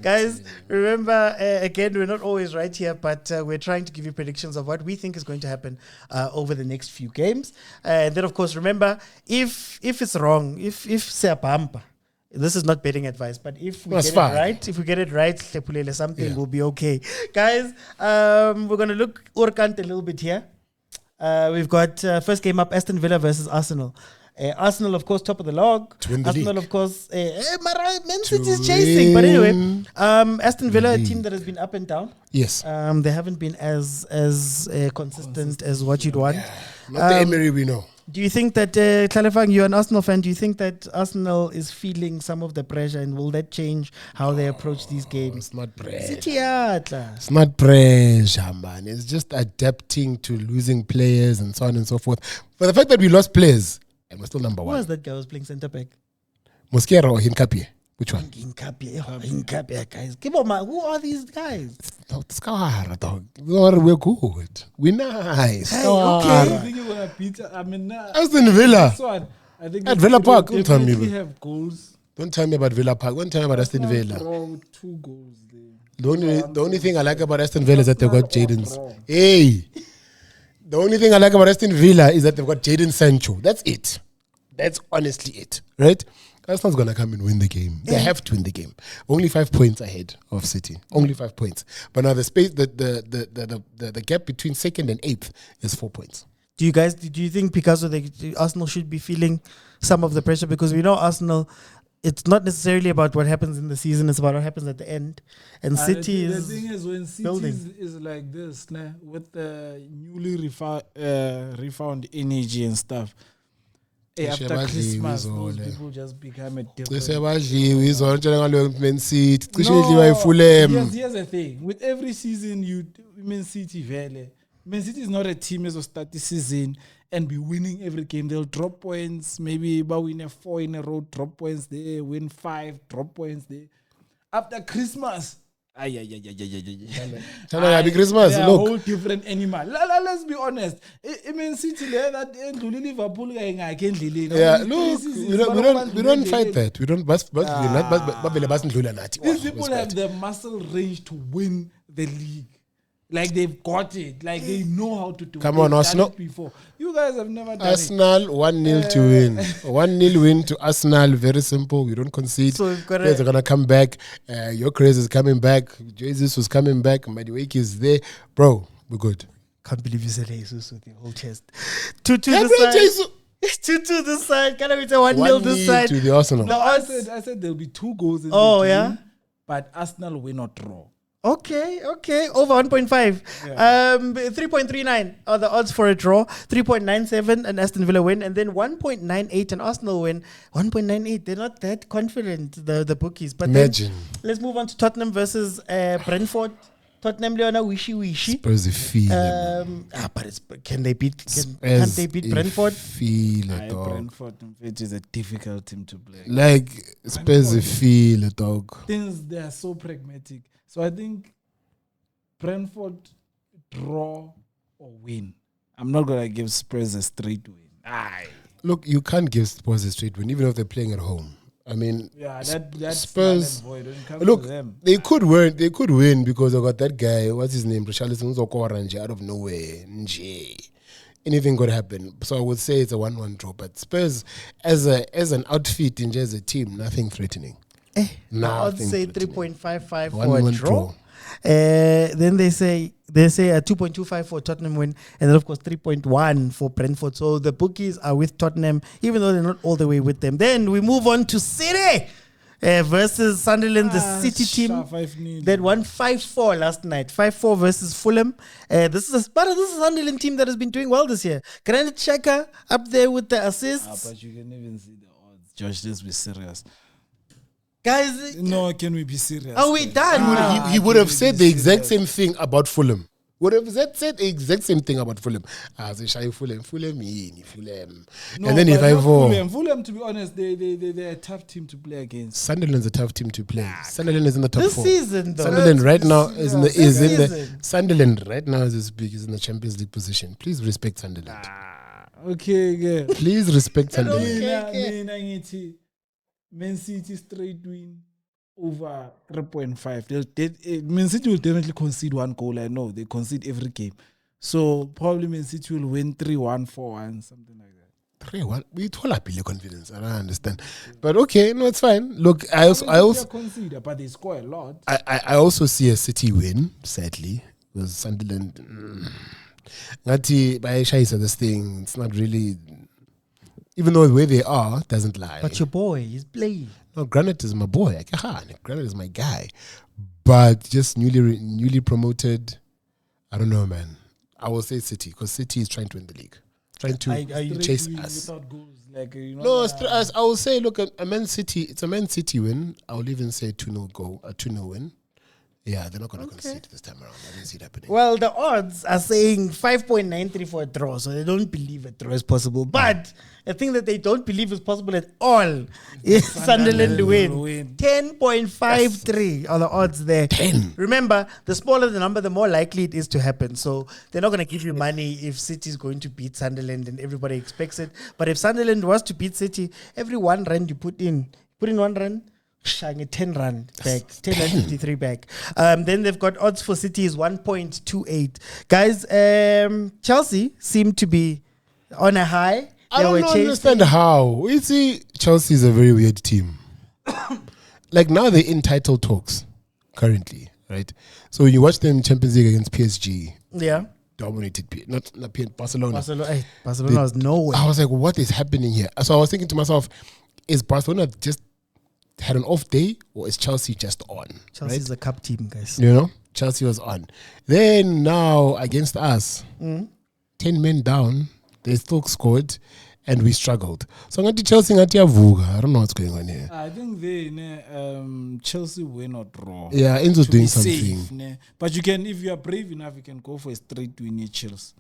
Guys, remember, again, we're not always right here, but we're trying to give you predictions of what we think is going to happen over the next few games. And then, of course, remember, if it's wrong, if Seapampa, this is not betting advice, but if we get it right, something will be okay. Guys, we're going to look Urkant a little bit here. We've got first game up, Aston Villa versus Arsenal. Arsenal, of course, top of the log. Arsenal, of course, Man City is chasing. But anyway, Aston Villa, a team that has been up and down. Yes. They haven't been as consistent as what you'd want. Not the Emery we know. Do you think that, Klalefang, you're an Arsenal fan, do you think that Arsenal is feeling some of the pressure, and will that change how they approach these games? It's not pressure. It's not pressure, man. It's just adapting to losing players and so on and so forth. But the fact that we lost players, and we're still number one. Who was that guy who was playing centre back? Mosquera or Hincapie? Which one? Hincapie, guys. Give up, man. Who are these guys? It's Kawara, dog. We're good. We're nice. Hey, Kawara. okay. I think you're gonna beat. I mean, Aston Villa. this one, I think At Villa Park, don't tell me. definitely have goals. Don't tell me about Villa Park. Don't tell me about Aston Villa. Draw 2 goals there. The only thing I like about Aston Villa is that they've got Jadon's. Hey! The only thing I like about Aston Villa is that they've got Jadon Sancho. That's it. That's honestly it. Right? Arsenal's going to come and win the game. They have to win the game. Only 5 points ahead of City. Only 5 points. But now the space, the gap between second and eighth is 4 points. Do you think Picasso, Arsenal should be feeling some of the pressure? Because we know Arsenal, it's not necessarily about what happens in the season, it's about what happens at the end. And City the is thing is, when City building. is like this, with the newly refound energy and stuff, after Christmas, those people just become a different. Here's the thing. With every season, Man City is not a team as of start the season and be winning every game. They'll drop points, maybe win 4 in a row, drop points there, win 5, drop points there. After Christmas, Happy Christmas. They're a Look. whole different animal. Let's be honest. Man City there that Liverpool We don't fight that. We don't. These people have the muscle range to win the league. Like they've got it. Like they know how to do it. Come on, They've Arsenal. done it before. You guys have never done Arsenal 1-0 to win. 1-0 win to Arsenal. Very simple. We don't concede. So we've got Players are gonna come back. Your craze is coming back. Jesus was coming back. Madueke is there, bro. We're good. Can't believe you said Jesus with your whole chest. 2 to the side. 2 to the side. Can I be 1-0 this side? to the Arsenal. No, I said there'll be 2 goals in the game. Yeah? But Arsenal will not draw. Okay. Over 1.5. 3.39 are the odds for a draw. 3.97 an Aston Villa win. And then 1.98 an Arsenal win. 1.98. They're not that confident, the bookies. But Imagine. Let's move on to Tottenham versus Brentford. Tottenham, Leona, wishy. Spurs feel but can't they beat Brentford? Feel it, dog. Brentford is a difficult team to play. Like Spurs feel it, dog. Things, they are so pragmatic. So I think Brentford draw or win. I'm not gonna give Spurs a straight win. Look, you can't give Spurs a straight win, even if they're playing at home. I mean, that's Spurs. void when it comes Look, to them. they could win. They could win because they got that guy. What's his name? Richarlison Zokoranje out of nowhere. Anything could happen. So I would say it's a 1-1 draw. But Spurs, as an outfit and as a team, nothing threatening. I'd say 3.55 for a 1-1 draw. Then they say a 2.25 for Tottenham win, and then of course 3.1 for Brentford. So the bookies are with Tottenham, even though they're not all the way with them. Then we move on to City versus Sunderland, the City team that won 5-4 last night. 5-4 versus Fulham. This is a Sunderland team that has been doing well this year. Granit Xhaka up there with the assists. But you can even see the odds. Josh, let's be serious. Guys, no, can we be serious? Are we done? He would have said the exact same thing about Fulham. Would have said the exact same thing about Fulham. Fulham. No, and then if I Fulham, to be honest, they're a tough team to play against. Sunderland's a tough team to play. Sunderland is in the top 4. This season, though. Sunderland right now is in the Sunderland right now is in the Champions League position. Please respect Sunderland. Okay, yeah. Please respect Sunderland. Man City straight win. over 3.5. Man City will definitely concede one goal. I know they concede every game. So probably Man City will win 3-1, 4-1, something like that. 3-1. We told up your confidence. I don't understand. But okay, no, it's fine. Look, I also They concede, but they score a lot. I also see a City win, sadly. Because Sunderland Ngati by Shaisa, this thing, it's not really, even though where they are doesn't lie. But your boy, he's playing. No, Granite is my boy. Granite is my guy. But just newly promoted, I don't know, man. I will say City, because City is trying to win the league. Trying to chase us. Without goals, like, No, I will say, look, a Man City, it's a Man City win. I will even say 2-0 goal, a 2-0 win. Yeah, they're not going to concede this time around. I didn't see it happening. Well, the odds are saying 5.93 for a draw, so they don't believe a draw is possible. But a thing that they don't believe is possible at all is Sunderland to win. 10.53 are the odds there. 10. Remember, the smaller the number, the more likely it is to happen. So they're not going to give you money if City is going to beat Sunderland and everybody expects it. But if Sunderland was to beat City, every 1 rand you put in 1 rand, 10 rand back, 10.53 back. Then they've got odds for City is 1.28. Guys, Chelsea seem to be on a high. I don't understand how. You see, Chelsea is a very weird team. Like now they're in title talks currently, right? So you watch them Champions League against PSG. Yeah. Dominated Barcelona. Barcelona was nowhere. I was like, what is happening here? So I was thinking to myself, is Barcelona just had an off day, or is Chelsea just on? Chelsea's a cup team, guys. You know, Chelsea was on. Then now against us, 10 men down, they still scored, and we struggled. So I'm Chelsea, I don't know what's going on here. I think they Chelsea win or draw. Yeah, Enzo's doing Safe, something. but you can, if you are brave enough, you can go for a straight win at Chelsea.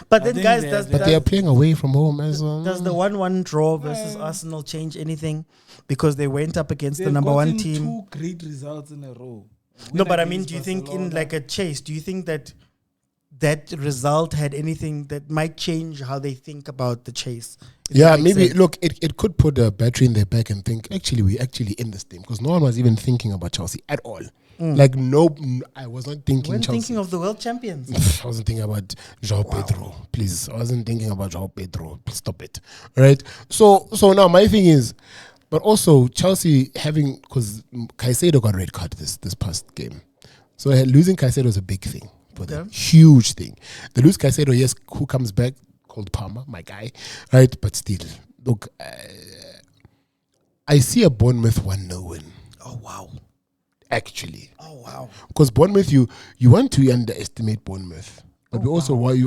But then, guys, but they are playing away from home as well. Does the 1-1 draw versus Arsenal change anything? Because they went up against the They've number 1 gotten team. 2 great results in a row. No, Win but I mean, against do you think in Barcelona. like a chase, do you think that that result had anything that might change how they think about the chase? If Yeah, that makes maybe, sense? look, it could put a battery in their back and think, actually, we actually in this team. Because no one was even thinking about Chelsea at all. Like, I was not thinking When Chelsea. thinking of the world champions. I wasn't thinking about João Pedro. Please, I wasn't thinking about João Pedro. Stop it. Right? So now my thing is, but also Chelsea having, because Caicedo got a red card this past game. So losing Caicedo is a big thing for them. Huge thing. They lose Caicedo, yes, who comes back? Called Palmer, my guy. Right? But still, look, I see a Bournemouth 1-0 win. Oh, wow. Actually. Oh, wow. Because Bournemouth, you want to underestimate Bournemouth, but you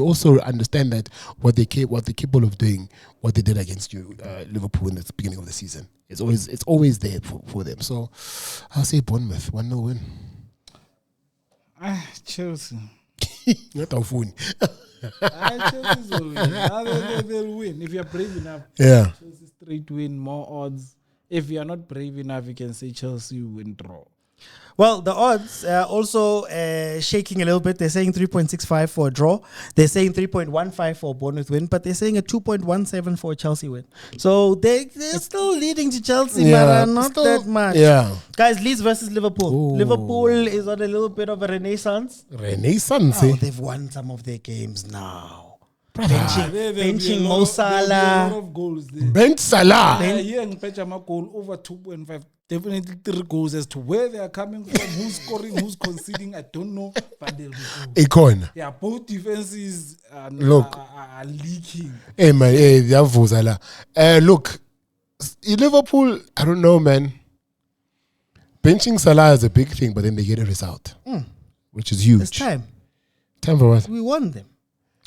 also understand that what they're capable of doing, what they did against Liverpool in the beginning of the season. It's always there for them. So I'll say Bournemouth 1-0 win. Chelsea. Not a phone. Chelsea's will win. They'll win if you're brave enough. Yeah. Chelsea straight win, more odds. If you're not brave enough, you can say Chelsea win draw. Well, the odds are also shaking a little bit. They're saying 3.65 for a draw. They're saying 3.15 for a Bournemouth win, but they're saying a 2.17 for a Chelsea win. So they're still leading to Chelsea, but not that much. Yeah. Guys, Leeds versus Liverpool. Ooh. Liverpool is on a little bit of a renaissance. Renaissance. Oh, they've won some of their games now. There'll Benching be a Mo lot Salah. of goals there. Ben Salah. Here in Pechama goal over 2.5. Definitely 3 goals. As to where they are coming from, who's scoring, who's conceding, I don't know. But they'll be goals. Icon. Yeah, both defenses are leaking. Hey man, hey, they have Salah. Look, in Liverpool, I don't know, man. Benching Salah is a big thing, but then they get a result, which is huge. It's time. Time for what? We won them.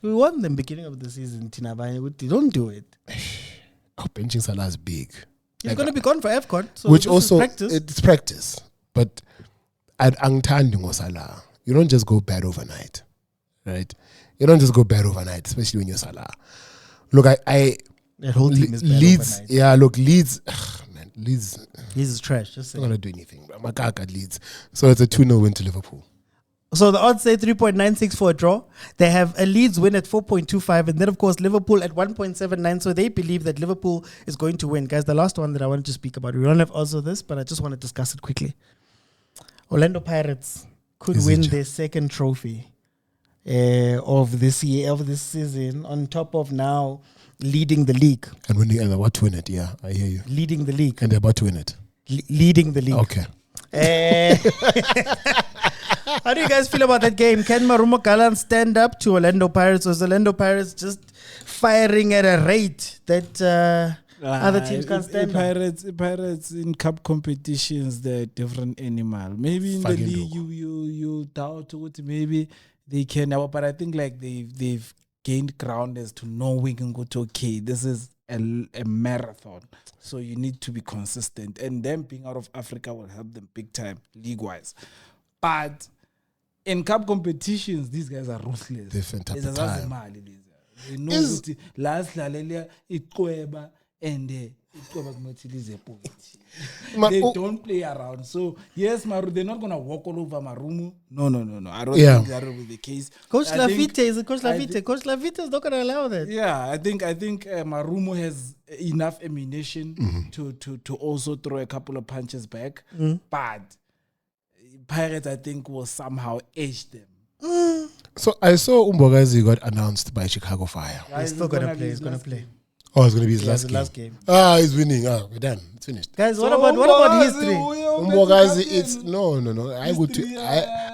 We won them beginning of the season, Tina. Don't do it. Oh, benching Salah is big. He's going to be gone for AFCON. So Which this also, is practice. it's practice. But at Angtandi Salah, you don't just go bad overnight. Right? You don't just go bad overnight, especially when you're Salah. Look, That whole team is bad Leeds, overnight. yeah, look, Leeds, man, Leeds, Leeds is trash. Just not saying. going to do anything. Makaka at Leeds. So it's a 2-0 win to Liverpool. So the odds say 3.96 for a draw. They have a Leeds win at 4.25, and then of course Liverpool at 1.79. So they believe that Liverpool is going to win. Guys, the last one that I wanted to speak about. We don't have also this, but I just want to discuss it quickly. Orlando Pirates could Is win it? their second trophy of this year, of this season, on top of now leading the league. And when they're about to win it, yeah, I hear you. Leading the league. And they're about to win it. Leading the league. Okay. How do you guys feel about that game? Can Marumo Galan stand up to Orlando Pirates, or is Orlando Pirates just firing at a rate that other teams can't stand up? Pirates in cup competitions, they're a different animal. Maybe in the Fucking league, look. you doubt what maybe they can. But I think like they've gained ground as to know we can go to okay. This is a marathon, so you need to be consistent. And them being out of Africa will help them big time league wise. But in cup competitions, these guys are ruthless. Different type It's of a time. Zazimali, these guys. They know Is- ukuthi la sidlalela iqweba and iqweba kumethilize poverty. They don't play around. So yes, Maru, they're not gonna walk all over Marumu. No. I don't Yeah. think that will be the case. Coach I think- Lafite, is it Coach I Lafite? thi- Coach Lafite is not going to allow that. Yeah, I think Marumu has enough ammunition to also throw a couple of punches back. But Pirates, I think, will somehow edge them. So I saw Umbogazi got announced by Chicago Fire. He's still going to play. He's going to play. Oh, it's going to be his Yeah, last the game. last game. Ah, he's winning. Ah, we're done. It's finished. Guys, what about history? Umbogazi, it's no. I go to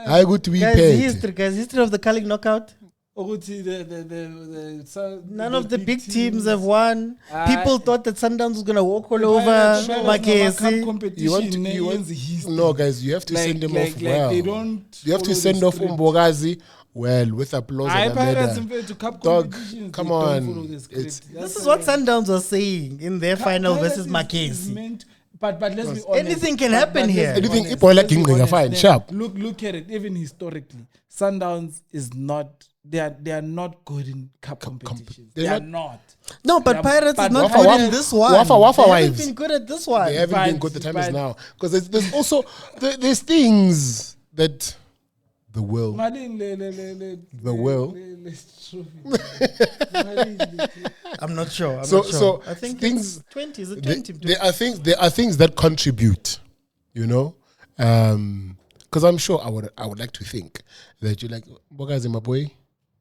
I go to be Guys, paid. history of the Carling knockout. None of the big teams have won. People thought that Sundowns was going to walk all over Makesi. No, guys, you have to send them off well. They don't. You have to follow send the off script. Umbogazi well with applause I and a Pirates medal. to cup Dog, competitions, come they don't on. follow the script. It's- This is what Sundowns was saying in their final Pirates versus is Makesi. meant- But let's be honest. Anything can happen here. let's be Anything- honest, Ipoela let's be Ginga, honest, fine, then sharp. Look at it. Even historically, Sundowns is not. They are not good in cup competitions. They they're are not. No, but Yeah, Pirates but is not Wafa- good Wafa- in this one. Wafa- Wafa They haven't wives. been good at this one. They haven't been But- good. The time is but- now because there's also there's things that the will. The will. I'm not sure. I'm So- not sure. so I think things- it's 20. Is it There 20? there are things that contribute, you know, because I'm sure I would like to think that you're like, Bogazi, my boy,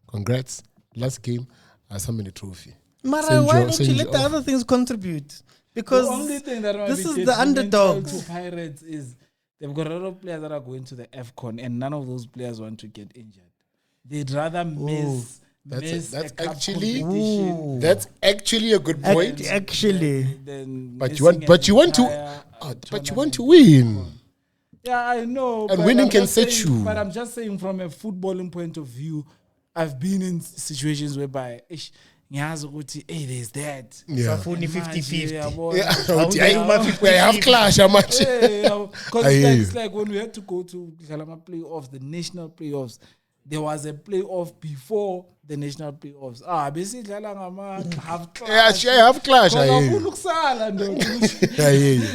congrats, last game, some in the trophy. Mara, Send why your- don't send you your let the off. other things contribute? Because the only thing that might this be is the detrimental underdogs. to Pirates is they've got a lot of players that are going to the AFCON, and none of those players want to get injured. They'd rather miss That's a cup actually- competition Ooh. That's actually a good point. Actually, than But you missing want, but an you want to, entire, but you want to tournament. win. Yeah, I know. And but winning I'm can just set saying- you. But I'm just saying, from a footballing point of view, I've been in situations whereby, ngiyazi ukuthi, hey, there's that. Yeah. Safuni 50-50. Yeah, we have clash, how much? Because I hear it's you. like when we had to go to Kalama playoffs, the national playoffs, there was a playoff before the national playoffs. Basically, half Yeah, clash. I have clash. I hear you. I I hear you.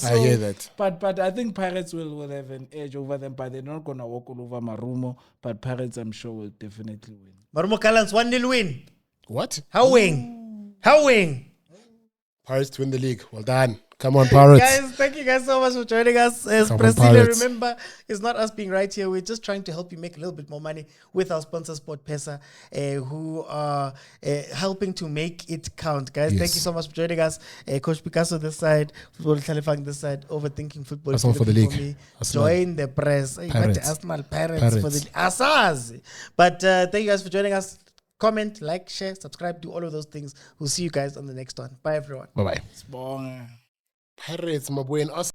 I hear that. But I think Pirates will have an edge over them, but they're not gonna walk all over Marumo. But Pirates, I'm sure, will definitely win. Marumo Kalans 1-0 win. What? Howing. Pirates to win the league. Well done. Come on, Pirates. Guys, thank you guys so much for joining us. As Come on, Priscilla, Pirates. remember, it's not us being right here. We're just trying to help you make a little bit more money with our sponsor, Sport Pesa, who are helping to make it count. Guys, Yes. thank you so much for joining us. Coach Picasso this side, Football Talifang this side, Overthinking Football. Arsenal if for you're the looking league. me. Arsenal. Join the press. Hey, Pirates. but Arsenal Pirates for the Pirates. Asaz. But thank you guys for joining us. Comment, like, share, subscribe, do all of those things. We'll see you guys on the next one. Bye, everyone. Bye bye. It's bon. Pirates, my boy, and us.